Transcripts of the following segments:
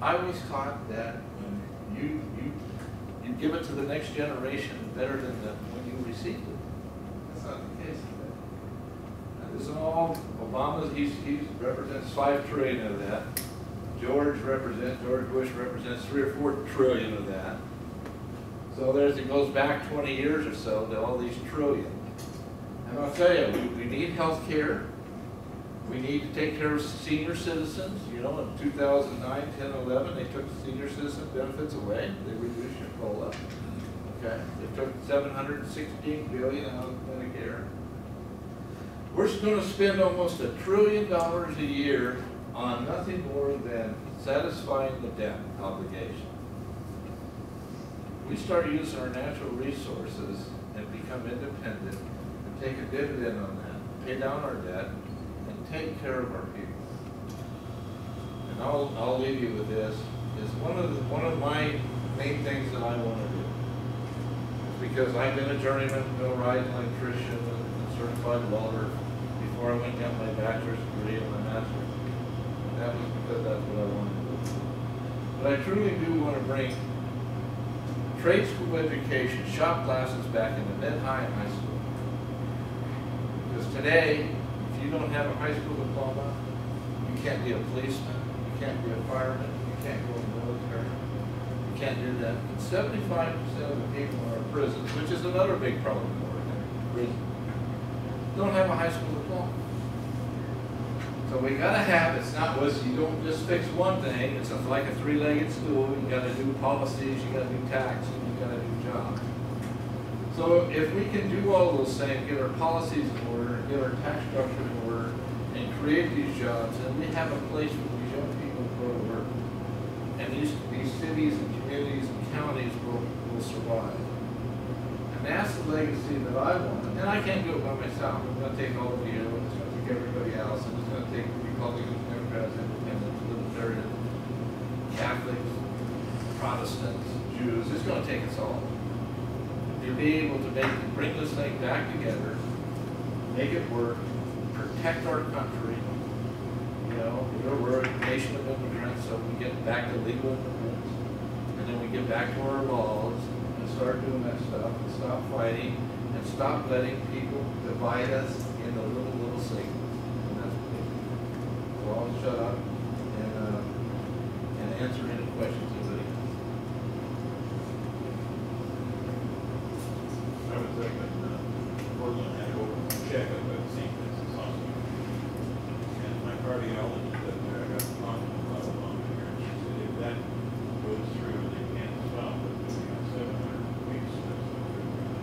I was taught that when you give it to the next generation better than when you received it. That's not the case today. Now, this is all Obama. He represents 5 trillion of that. George Bush represents 3 or 4 trillion of that. So it goes back 20 years or so to all these trillion. And I'll tell you, we need health care. We need to take care of senior citizens. You know, in 2009, 10, 11, they took senior citizen benefits away. They reduced your COLA. Okay, they took $716 billion out of Medicare. We're going to spend almost $1 trillion a year on nothing more than satisfying the debt obligation. We start using our natural resources and become independent and take a dividend on that, pay down our debt, and take care of our people. And I'll leave you with this, is one of my main things that I want to do. Because I've been a journeyman millwright, electrician, and certified welder before I went and got my bachelor's degree and my master's. That was because that's what I wanted to do. But I truly do want to bring trade school education, shop classes back into mid-high and high school. Because today, if you don't have a high school diploma, you can't be a policeman, you can't be a fireman, you can't go in the military, you can't do that. And 75% of the people in our prisons, which is another big problem in our prison, don't have a high school diploma. So we gotta have, it's not, you don't just fix one thing, it's like a 3-legged stool. You gotta do policies, you gotta do tax, and you gotta do jobs. So if we can do all those things, get our policies in order, get our tax structure in order, and create these jobs, and we have a place where these young people go to work. And these cities and communities and counties will survive. And that's the legacy that I want. And I can't do it by myself. I'm going to take all of you, it's going to take everybody else, and it's going to take Republicans, Democrats, Independents, Libertarians, Catholics, Protestants, Jews. It's going to take us all to be able to bring this thing back together, make it work, protect our country. You know, we're a nation of immigrants, so we get back to legal immigrants, and then we get back to our laws and start doing that stuff, and stop fighting, and stop letting people divide us into little segments. And that's what we do. So I'll shut up and answer any questions anybody has. I would say that Portland had to go check up at St. Vincent's Hospital. And my cardiologist up there, I got to talk to him about it long here, and she said if that goes through, they can't stop it. They got 700 weeks. That's what they're doing.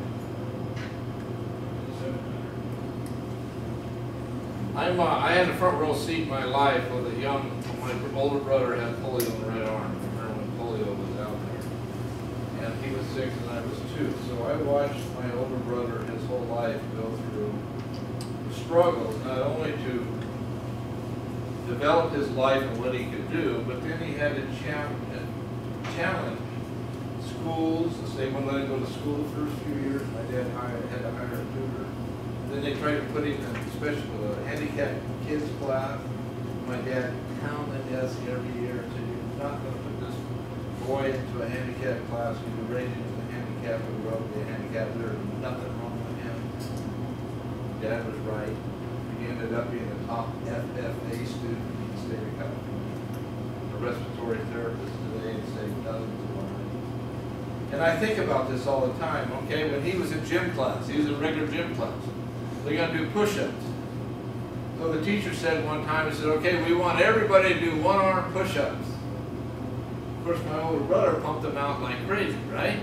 700. I had a front row seat in my life with a my older brother had polio in the right arm. I remember when polio was out there. And he was 6 and I was 2. So I watched my older brother his whole life go through the struggles, not only to develop his life and what he could do, but then he had to challenge schools. They wouldn't let him go to school the first few years. My dad had to hire a tutor. Then they tried to put him in a handicapped kids class. My dad pounded us every year and said, "You're not going to put this boy into a handicapped class. You're raising him as a handicap, and we're going to be a handicap. There's nothing wrong with him." Dad was right. He ended up being a top FFA student in the state of California, a respiratory therapist today, and saved dozens of lives. And I think about this all the time. Okay, when he was in gym class, he was in regular gym class. They're going to do push-ups. So the teacher said one time, he said, "Okay, we want everybody to do 1-arm push-ups." Of course, my older brother pumped them out like crazy, right?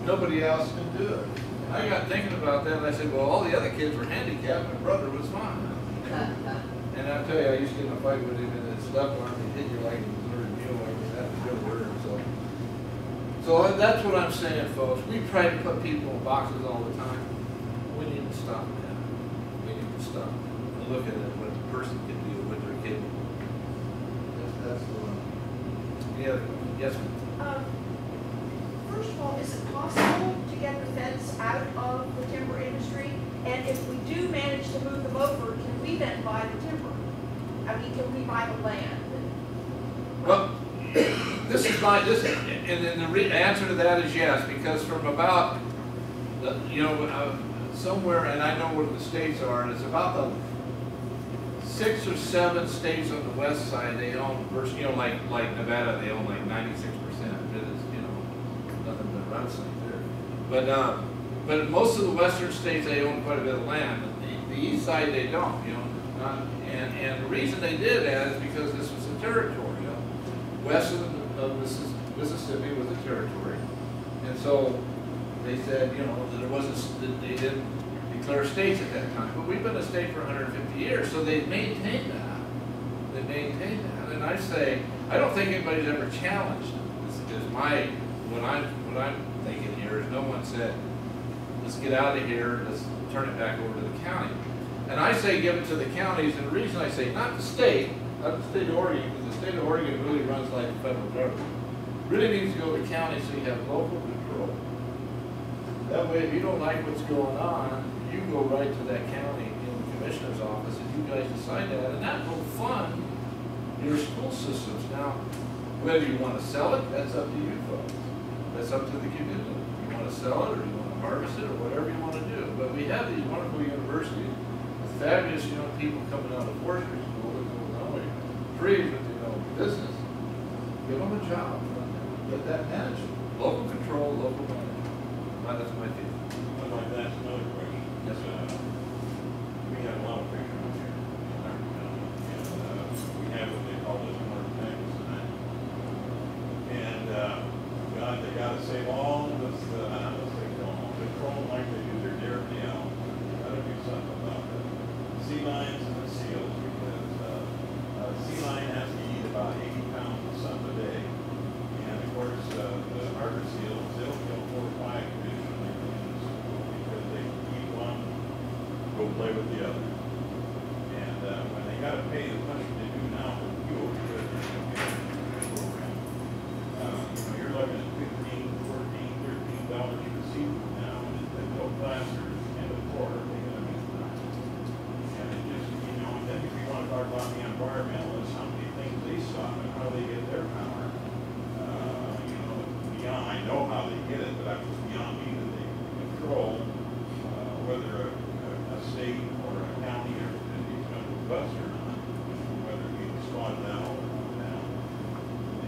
Nobody else could do it. And I got thinking about that, and I said, well, all the other kids were handicapped, my brother was fine. And I'll tell you, I used to get in a fight with him, and his left arm, he hit you like a Missouri mule. I mean, that was real weird. So that's what I'm saying, folks. We try to put people in boxes all the time. We need to stop that. We need to stop and look at it, what the person can do, what they're capable of. That's the one. Yeah, yes, ma'am. First of all, is it possible to get the fence out of the timber industry? And if we do manage to move them over, can we then buy the timber? I mean, can we buy the land? Well, this is my, and the answer to that is yes, because from about, somewhere, and I know where the states are, and it's about the 6 or 7 states on the west side, they own, versus, like Nevada, they own like 96%. It's, nothing but wrestling there. But most of the western states, they own quite a bit of land. The east side, they don't, and the reason they did that is because this was a territory. West of Mississippi was a territory. And so they said, they didn't declare states at that time. But we've been a state for 150 years, so they maintained that. They maintained that. And I say, I don't think anybody's ever challenged this. What I'm thinking here is no one said, let's get out of here, let's turn it back over to the county. And I say give it to the counties, and the reason I say not the state, not the state of Oregon, because the state of Oregon really runs like the federal government. Really needs to go to the county so you have local control. That way, if you don't like what's going on, you go right to that county commissioner's office, and you guys decide that, and that will fund your school systems. Now, whether you want to sell it, that's up to you folks. That's up to the community. You want to sell it, or you want to harvest it, or whatever you want to do. But we have these wonderful universities with fabulous, people coming out of forestry school that don't know trees, but they know business. Give them a job. Let that manage it. Local control, local management. That's my feeling. I'd like to ask another question. Yes, sir. We have a lot of fishermen here in our county, and we have what they call this morning tanks tonight. And they got to save all this, control like they do their dairy meow. Got to do something about the sea lions and the seals, because sea lion has to eat about 80 pounds of something a day. And of course, the harbor seals, they'll kill 4 or 5 traditionally because they eat one, go play with the other. And when they got to pay as much as they do now for fuel, because they're going to get a program, you're looking at $15, $14, $13 for seafood now, and the no class or end of quarter, they're going to be fine. And it just, and then if you want to talk about the environmentalists, how many things they stop and how they get their power. Beyond, I know how they get it, but I was beyond me that they control whether a state or a county or is going to bust or not, whether it be spotted out or not down.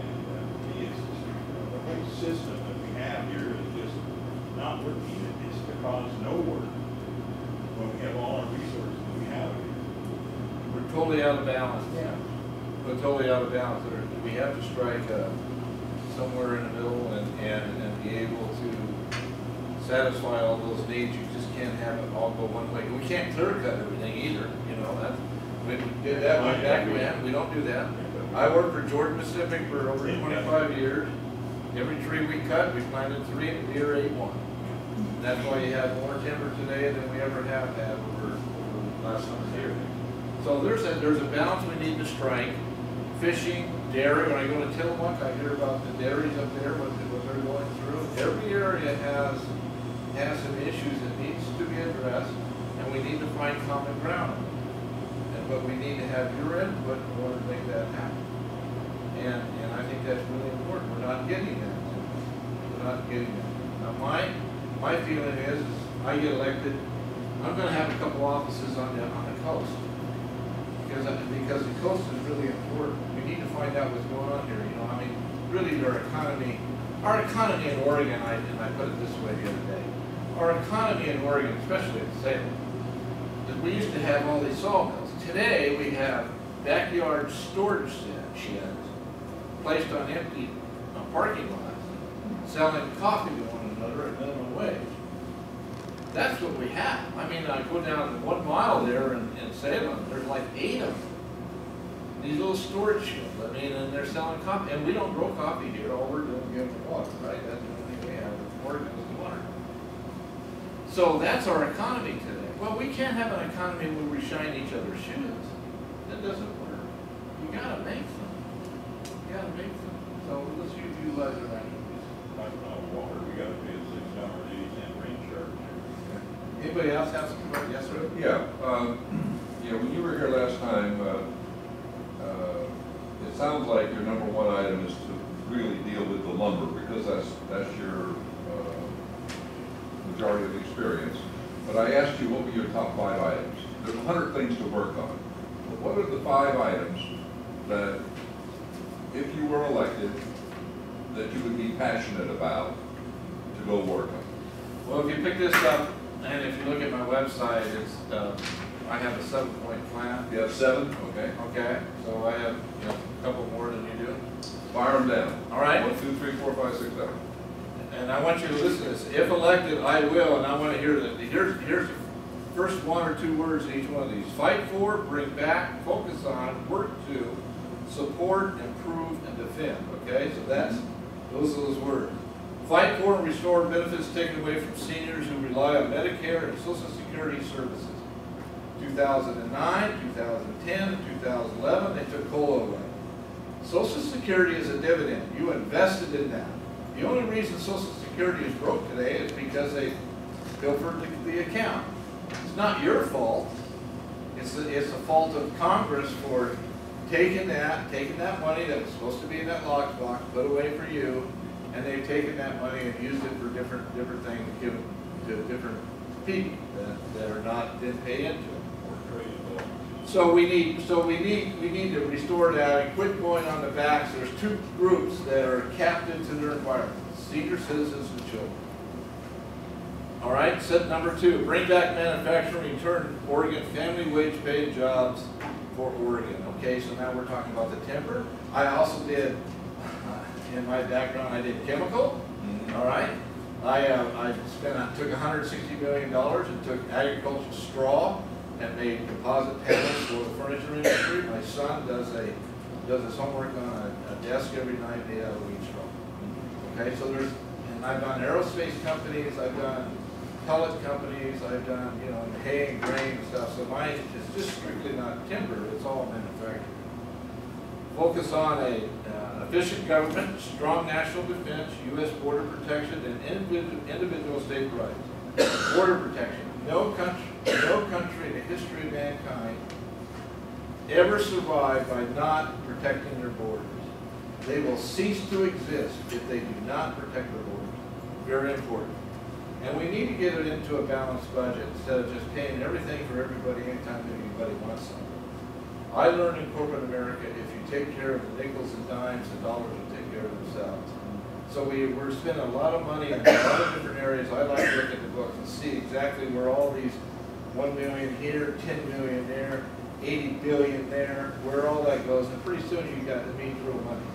And to me, it's just, the whole system that we have here is just not working. It's to cause no work when we have all our resources that we have here. We're totally out of balance. Yeah. We're totally out of balance. We have to strike somewhere in the middle and be able to satisfy all those needs. You just can't have it all go one way. We can't clear cut everything either. We did that way back when. We don't do that. I worked for Georgia Pacific for over 25 years. Every tree we cut, we planted 3 and the deer ate 1. That's why you have more timber today than we ever have had over the last 100 years. So there's a balance we need to strike. Fishing, dairy. When I go to Tillamook, I hear about the dairies up there, what they're going through. Every area has some issues that needs to be addressed, and we need to find common ground. But we need to have your input in order to make that happen. And I think that's really important. We're not getting that. We're not getting that. Now my feeling is I get elected, I'm going to have a couple offices on the coast. Because the coast is really important. We need to find out what's going on here. Really our economy in Oregon, and I put it this way the other day, our economy in Oregon, especially in Salem, is we used to have all these sawmills. Today we have backyard storage sheds placed on empty parking lots, selling coffee to one another at minimum wage. That's what we have. I go down 1 mile there in Salem, there's like 8 of them. These little storage sheds, and they're selling coffee. And we don't grow coffee here, all we're doing is giving it water, right? That's the only thing we have in Oregon is water. So that's our economy today. Well, we can't have an economy where we shine each other's shoes. That doesn't work. You gotta make them. So let's utilize our energy. Talking about water, we got to pay a $6.80 rain charge. Anybody else have some? Yes, sir? Yeah, when you were here last time, it sounds like your #1 item is to really experience, but I asked you what were your top 5 items. There's 100 things to work on. But what are the 5 items that, if you were elected, that you would be passionate about to go work on? Well, if you pick this up, and if you look at my website, it's, I have a 7-point plan. You have 7? Okay. Okay, so I have, you know, a couple more than you do. Fire them down. All right. 1, 2, 3, 4, 5, 6, 7. And I want you to listen to this. If elected, I will, and I want to hear that. Here's the first 1 or 2 words in each one of these. Fight for, bring back, focus on, work to, support, improve, and defend. Okay, so those are those words. Fight for and restore benefits taken away from seniors who rely on Medicare and Social Security services. 2009, 2010, and 2011, they took COLA away. Social Security is a dividend. You invested in that. The only reason Social Security is broke today is because they pilfered the account. It's not your fault. It's the fault of Congress for taking that money that was supposed to be in that lockbox, put away for you, and they've taken that money and used it for different things, given to different people that didn't pay into it. So we need to restore that and quit going on the backs. There's 2 groups that are captive to their environment: senior citizens and children. All right, set number 2, bring back manufacturing, return Oregon family wage paid jobs for Oregon. Okay, so now we're talking about the timber. I also did, in my background, I did chemical. All right, I took $160 million and took agricultural straw and made composite panels for the furniture industry. My son does his homework on a desk every night made out of wheat straw. Okay, so and I've done aerospace companies, I've done pellet companies, I've done, you know, hay and grain and stuff. So mine is just strictly not timber, it's all manufacturing. Focus on a efficient government, strong national defense, U.S. border protection, and individual state rights. Border protection. No country in the history of mankind ever survived by not protecting their borders. They will cease to exist if they do not protect their borders. Very important. And we need to get it into a balanced budget instead of just paying everything for everybody anytime anybody wants something. I learned in corporate America, if you take care of the nickels and dimes, the dollars will take care of themselves. So we're spending a lot of money in a lot of different areas. I like to look at the books and see exactly where all these 1 million here, 10 million there, 80 billion there, where all that goes, and pretty soon you got the mean real money.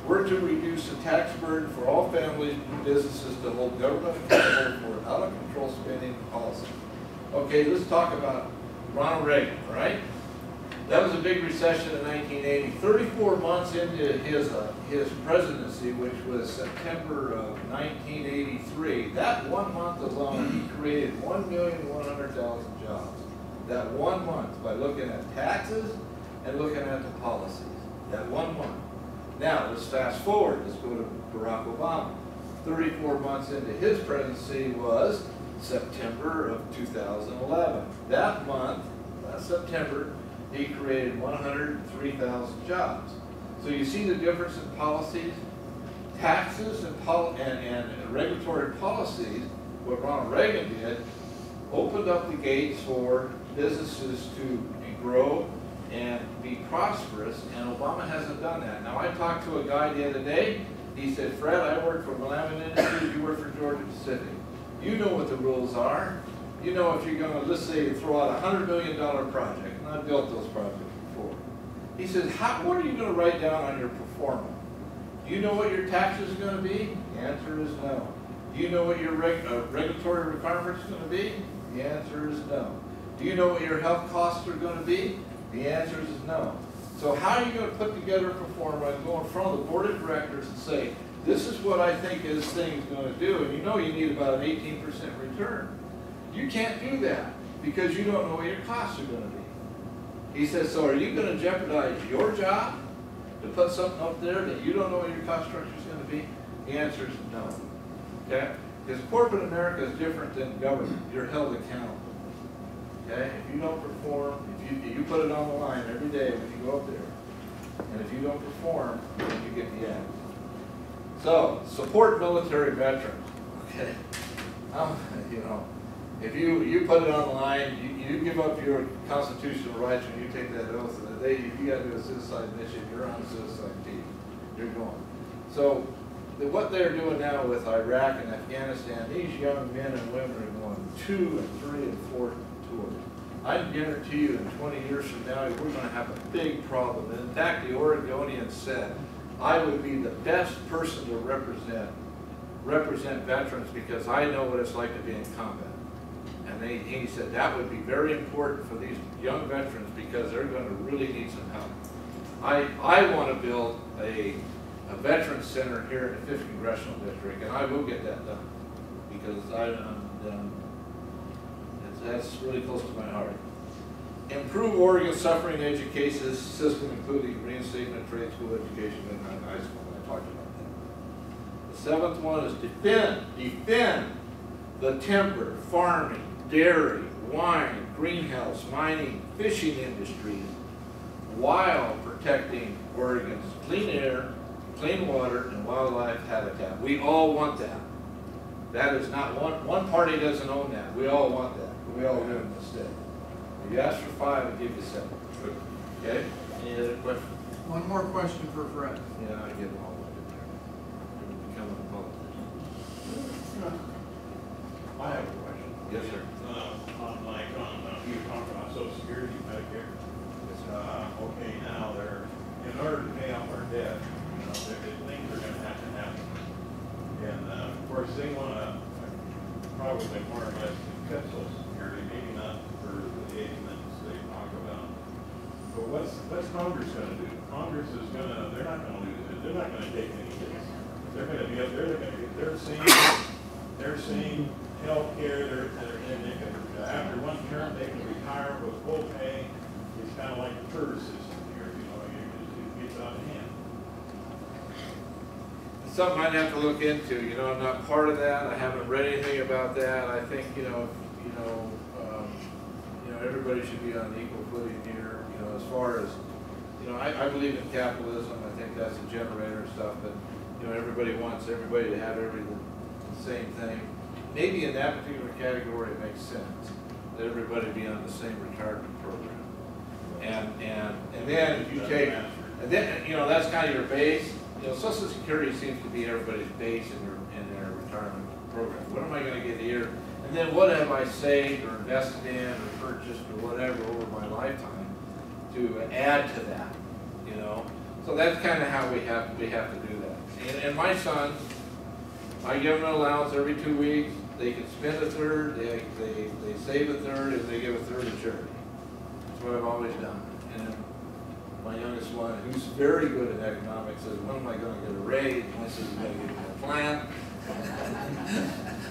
We're to reduce the tax burden for all families and businesses to hold government accountable for out-of-control spending and policy. Okay, let's talk about Ronald Reagan, all right? That was a big recession in 1980. 34 months into his presidency, which was September of 1983, that 1 month alone, he created 1,100,000 jobs. That 1 month, by looking at taxes and looking at the policies. That 1 month. Now, let's fast forward. Let's go to Barack Obama. 34 months into his presidency was September of 2011. That month, last September, he created 103,000 jobs. So you see the difference in policies, taxes and regulatory policies. What Ronald Reagan did, opened up the gates for businesses to grow and be prosperous, and Obama hasn't done that. Now, I talked to a guy the other day. He said, Fred, I work for Willamette Industries, you work for Georgia Pacific. You know what the rules are. You know if you're going to, let's say, throw out a $100 million project, and I've built those projects before. He says, what are you going to write down on your performance? Do you know what your taxes are going to be? The answer is no. Do you know what your regulatory requirements are going to be? The answer is no. Do you know what your health costs are going to be? The answer is no. So how are you going to put together a performer and go in front of the board of directors and say, this is what I think this thing's going to do, and you know you need about an 18% return. You can't do that because you don't know what your costs are going to be. He says, so are you going to jeopardize your job to put something up there that you don't know what your cost structure is going to be? The answer is no. Okay? Because corporate America is different than government. You're held accountable. Okay? If you don't perform, if you put it on the line every day when you go up there, and if you don't perform, then you get the act. So, support military veterans. Okay? you know, if you put it on the line, you give up your constitutional rights when you take that oath, and the day if you got to do a suicide mission, you're on suicide team. You're going. So what they're doing now with Iraq and Afghanistan, these young men and women are going 2 and 3 and 4 tours. I guarantee you in 20 years from now, we're going to have a big problem. And in fact, the Oregonian said, I would be the best person to represent veterans because I know what it's like to be in combat. And he said that would be very important for these young veterans because they're going to really need some help. I want to build a veterans center here in the 5th Congressional District, and I will get that done because that's really close to my heart. Improve Oregon's suffering education system, including reinstatement of trade school education and high school. I talked about that. The 7th one is defend the timber, farming, dairy, wine, greenhouse, mining, fishing industries while protecting Oregon's clean air, clean water, and wildlife habitat. We all want that. That is not one party doesn't own that. We all want that. We all live in the state. If you ask for 5, I'll give you 7. Okay? Any other questions? One more question for Fred. Yeah, I get them all in there. You're becoming a politician. I have a question. Yes, sir. You were talking about Social Security, Medicare. Yes, sir. Okay, now in order to pay off our debt, things are gonna have to happen. And, of course, they wanna probably more or less cut Social Security, maybe not for the age limits they talk about. But what's Congress gonna do? Congress is they're not gonna lose it. They're not gonna take any hits. They're gonna be up there, they're seeing health care, after one term, they can retire with full pay. It's kind of like the service system here, it gets out of hand. Something I'd have to look into. You know, I'm not part of that. I haven't read anything about that. I think everybody should be on equal footing here. You know, as far as I believe in capitalism. I think that's a generator and stuff. But everybody wants everybody to have the same thing. Maybe in that particular category, it makes sense that everybody be on the same retirement program. And then if you take, and then that's kind of your base. Social Security seems to be everybody's base in their retirement program. What am I going to get here? And then what have I saved or invested in or purchased or whatever over my lifetime to add to that? So that's kind of how we have to do that. And my sons, I give them an allowance every 2 weeks. They can spend a third, they save a third, and they give a third to charity. That's what I've always done. And my youngest one, who's very good at economics, says, when am I going to get a raise? And I said, you're going to get a plan.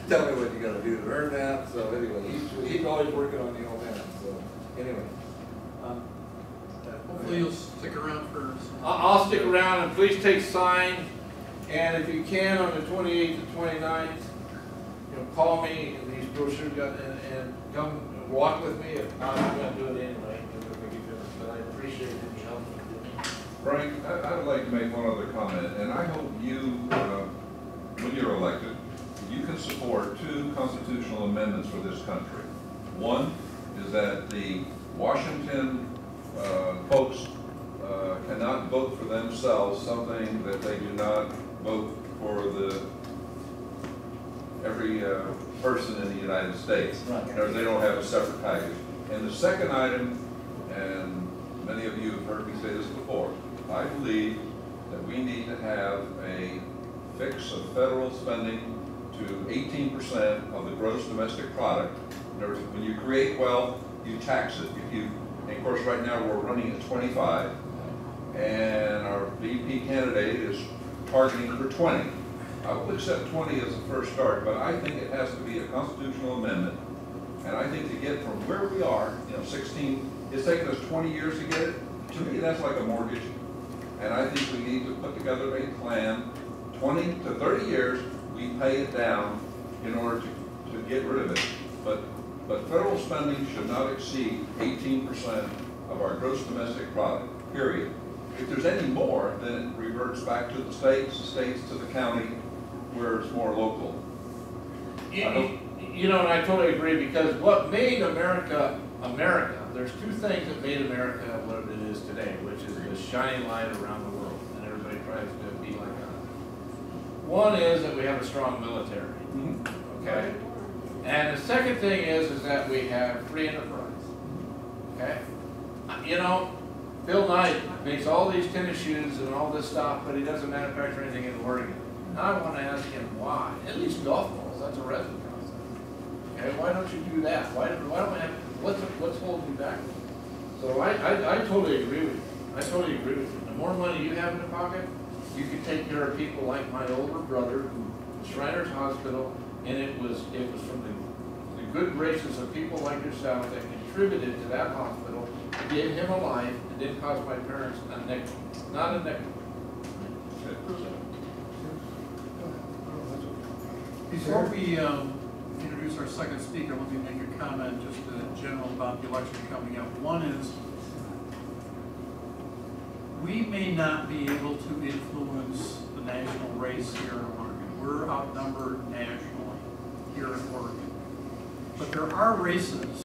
Tell me what you got to do to earn that. So anyway, he's always working on the old man. So anyway. Hopefully you'll stick around for some. I'll stick around, and please take signs. And if you can, on the 28th and 29th, call me in these brochures and come walk with me. If not, I'm going to do it anyway. But I appreciate any help. Frank, I'd like to make one other comment, and I hope you, when you're elected, you can support 2 constitutional amendments for this country. One is that the Washington folks cannot vote for themselves something that they do not vote for every person in the United States. Right. Or they don't have a separate package. And the second item, and many of you have heard me say this before, I believe that we need to have a fix of federal spending to 18% of the gross domestic product. In other words, when you create wealth, you tax it. And of course, right now we're running at 25, and our VP candidate is targeting for 20. I will accept 20 as a first start, but I think it has to be a constitutional amendment. And I think to get from where we are, 16, it's taken us 20 years to get it. To me, that's like a mortgage. And I think we need to put together a plan. 20 to 30 years, we pay it down in order to get rid of it. But federal spending should not exceed 18% of our gross domestic product, period. If there's any more, then it reverts back to the states to the county, where it's more local. You know, and I totally agree, because what made America, America, there's two things that made America what it is today, which is the shining light around the world, and everybody tries to be like us. One is that we have a strong military, okay? And the second thing is that we have free enterprise, okay? You know, Bill Knight makes all these tennis shoes and all this stuff, but he doesn't manufacture anything in Oregon. Now I want to ask him why. At least golf balls, that's a resin process. Okay, why don't you do that? Why don't we have, what's holding you back? So I totally agree with you. I totally agree with you. The more money you have in the pocket, you can take care of people like my older brother, who Shriners Hospital, and it was from the good graces of people like yourself that contributed to that hospital, gave him a life, and didn't cost my parents a nickel, not a nickel. Before we introduce our second speaker, let me make a comment just general about the election coming up. One is, we may not be able to influence the national race here in Oregon. We're outnumbered nationally here in Oregon. But there are races